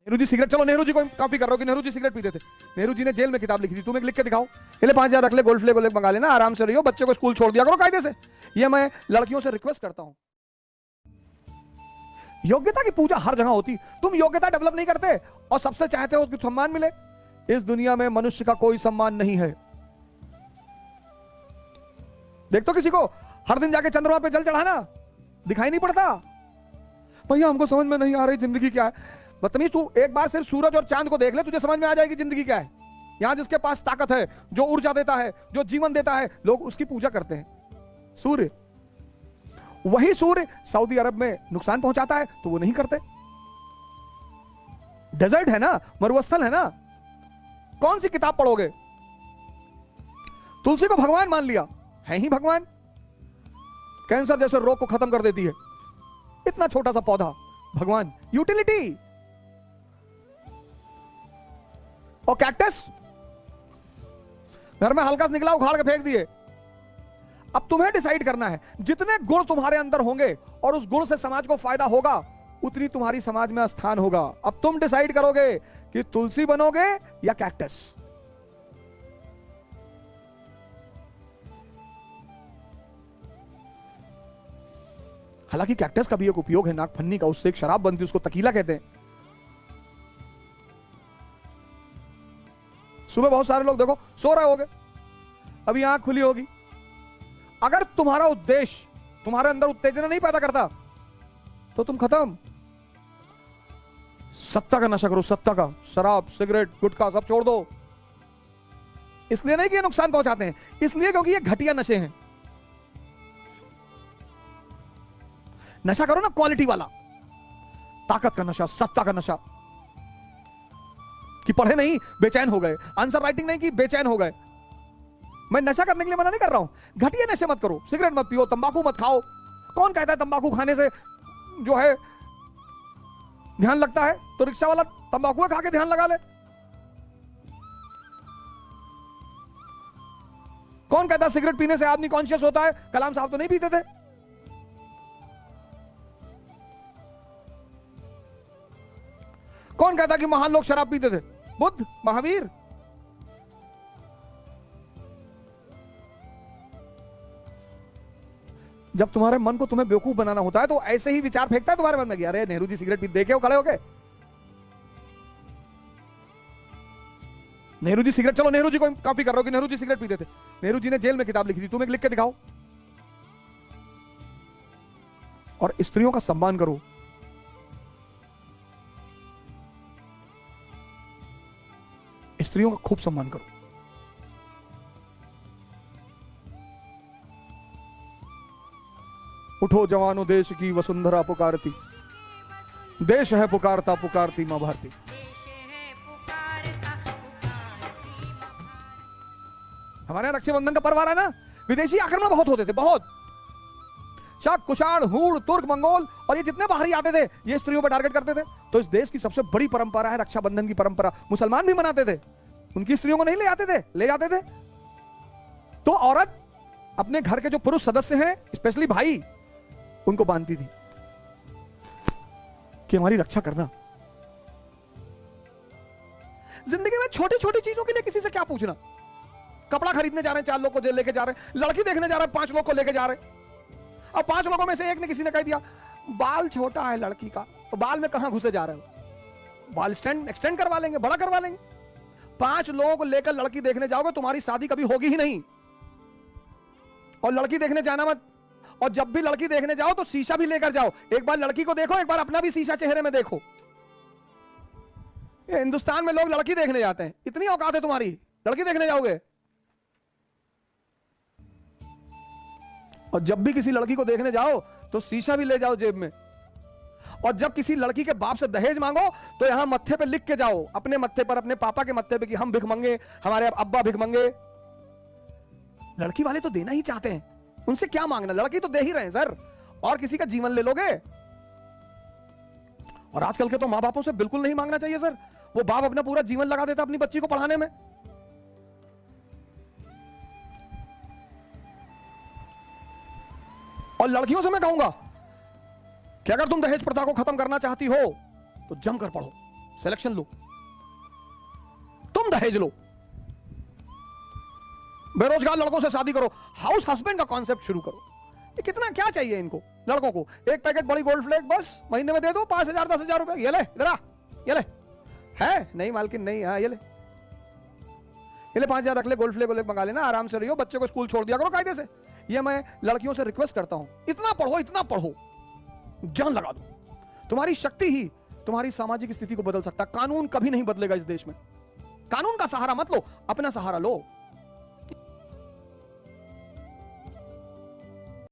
Nehru ji cigarette, चलो नेहरू जी को copy कर रहे हो कि नेहरू जी सिगरेट पीते थे। नेहरू जी ने जेल में किताब लिखी थी, तुम्हें लिख के दिखाओ। ले 5,000 रख ले, गोल्ड फ्लेग मंगा लेना, आराम से रहियो, बच्चे को स्कूल छोड़ दिया करो कायदे से। ये मैं लड़कियों से रिक्वेस्ट करता हूं। योग्यता की पूजा हर जगह होती, तुम योग्यता डेवलप नहीं करते और सबसे चाहते हो कि सम्मान मिले। इस दुनिया में मनुष्य का कोई सम्मान नहीं है। देख तो किसी को हर दिन जाके चंद्रमा पे जल चढ़ाना दिखाई नहीं पड़ता। भैया हमको समझ में नहीं आ रही जिंदगी क्या है। बदतमीज, तू एक बार सिर्फ सूरज और चांद को देख ले, तुझे समझ में आ जाएगी जिंदगी क्या है। यहां जिसके पास ताकत है, जो ऊर्जा देता है, जो जीवन देता है, लोग उसकी पूजा करते हैं। सूर्य, वही सूर्य सऊदी अरब में नुकसान पहुंचाता है तो वो नहीं करते। डेजर्ट है ना, मरुस्थल है ना, कौन सी किताब पढ़ोगे। तुलसी को भगवान मान लिया, है ही भगवान। कैंसर जैसे रोग को खत्म कर देती है, इतना छोटा सा पौधा, भगवान। यूटिलिटी। और कैक्टस घर में हल्का सा निकला, उखाड़ के फेंक दिए। अब तुम्हें डिसाइड करना है, जितने गुण तुम्हारे अंदर होंगे और उस गुण से समाज को फायदा होगा, उतनी तुम्हारी समाज में स्थान होगा। अब तुम डिसाइड करोगे कि तुलसी बनोगे या कैक्टस। हालांकि कैक्टस का भी एक उपयोग है, नागफन्नी का, उससे एक शराब बनती है, उसको तकीला कहते हैं। सुबह बहुत सारे लोग देखो सो रहे होगे, अभी आंख खुली होगी। अगर तुम्हारा उद्देश्य तुम्हारे अंदर उत्तेजना नहीं पैदा करता तो तुम खत्म। सत्ता का नशा करो, सत्ता का, शराब, सिगरेट, गुटखा सब छोड़ दो। इसलिए नहीं कि ये नुकसान पहुंचाते हैं, इसलिए क्योंकि ये घटिया नशे हैं। नशा करो ना क्वालिटी वाला, ताकत का नशा, सत्ता का नशा। कि पढ़े नहीं बेचैन हो गए, आंसर राइटिंग नहीं की बेचैन हो गए। मैं नशा करने के लिए मना नहीं कर रहा हूं, घटिया नशे मत करो, सिगरेट मत पियो, तंबाकू मत खाओ। कौन कहता है तंबाकू खाने से जो है ध्यान लगता है? तो रिक्शा वाला तंबाकू खा के ध्यान लगा ले। कौन कहता है सिगरेट पीने से आदमी कॉन्शियस होता है? कलाम साहब तो नहीं पीते थे। कौन कहता कि महान लोग शराब पीते थे? बुद्ध, महावीर। जब तुम्हारे मन को तुम्हें बेवकूफ बनाना होता है तो ऐसे ही विचार फेंकता है तुम्हारे मन में कि अरे नेहरू जी सिगरेट पीते, देखे हो खड़े हो गए। नेहरू जी सिगरेट, चलो नेहरू जी को कॉपी कर रहे हो कि नेहरू जी सिगरेट पीते थे। नेहरू जी ने जेल में किताब लिखी थी, तुम्हें लिख के दिखाओ। और स्त्रियों का सम्मान करो। स्त्रियों का खूब सम्मान करो। उठो जवानों, देश की वसुंधरा पुकारती, देश है पुकारता पुकारती मां भारती। हमारे यहां रक्षाबंधन का पर्व आ रहा है ना, विदेशी आक्रमण बहुत होते थे, बहुत। शक, कुषाण, हूण, तुर्क, मंगोल और ये जितने बाहरी आते थे ये स्त्रियों पर टारगेट करते थे। तो इस देश की सबसे बड़ी परंपरा है रक्षाबंधन की परंपरा। मुसलमान भी मनाते थे, उनकी स्त्रियों को नहीं ले आते थे, ले जाते थे। तो औरत अपने घर के जो पुरुष सदस्य हैं, स्पेशली भाई, उनको बांधती थी कि हमारी रक्षा करना। जिंदगी में छोटी छोटी चीजों के लिए किसी से क्या पूछना। कपड़ा खरीदने जा रहे हैं, 4 लोग को लेके जा रहे हैं, लड़की देखने जा रहे हैं, 5 लोग को लेके जा रहे हैं। अब 5 लोगों में से एक ने किसी ने कह दिया बाल छोटा है लड़की का, तो बाल में कहां घुसे जा रहे हो? बाल एक्सटेंड करवा लेंगे, बड़ा करवा लेंगे। 5 लोग लेकर लड़की देखने जाओगे, तुम्हारी शादी कभी होगी ही नहीं। और लड़की देखने जाना मत, और जब भी लड़की देखने जाओ तो शीशा भी लेकर जाओ। एक बार लड़की को देखो, एक बार अपना भी शीशा चेहरे में देखो। ये हिंदुस्तान में लोग लड़की देखने जाते हैं, इतनी औकात है तुम्हारी, लड़की देखने जाओगे। और जब भी किसी लड़की को देखने जाओ तो शीशा भी ले जाओ जेब में। और जब किसी लड़की के बाप से दहेज मांगो तो यहां मत्थे पे लिख के जाओ, अपने मत्थे पर, अपने पापा के मत्थे पे, कि हम भिख मंगे, हमारे अब्बा भिख मंगे। लड़की वाले तो देना ही चाहते हैं, उनसे क्या मांगना, लड़की तो दे ही रहे हैं सर, और किसी का जीवन ले लोगे। और आजकल के तो मां बापों से बिल्कुल नहीं मांगना चाहिए सर। वो बाप अपना पूरा जीवन लगा देता अपनी बच्ची को पढ़ाने में। और लड़कियों से मैं कहूंगा कि अगर तुम दहेज प्रथा को खत्म करना चाहती हो तो जमकर पढ़ो। सिलेक्शन लो, तुम दहेज लो, बेरोजगार लड़कों से शादी करो, हाउस हस्बैंड का कॉन्सेप्ट शुरू करो। ये कितना क्या चाहिए इनको लड़कों को? एक पैकेट बड़ी गोल्ड फ्लेक बस महीने में दे दो, 5,000 10,000 रुपए, ये ले इधर आ, ये ले, है नहीं मालकिन नहीं, हाँ ये ले 5,000 रख ले, गोल्ड फ्लेक मंगा लेना, आराम से रहियो, बच्चे को स्कूल छोड़ दिया करो कायदे से। ये मैं लड़कियों से रिक्वेस्ट करता हूं, इतना पढ़ो, जान लगा दो। तुम्हारी शक्ति ही तुम्हारी सामाजिक स्थिति को बदल सकता है। कानून कभी नहीं बदलेगा इस देश में। कानून का सहारा मत लो, अपना सहारा लो।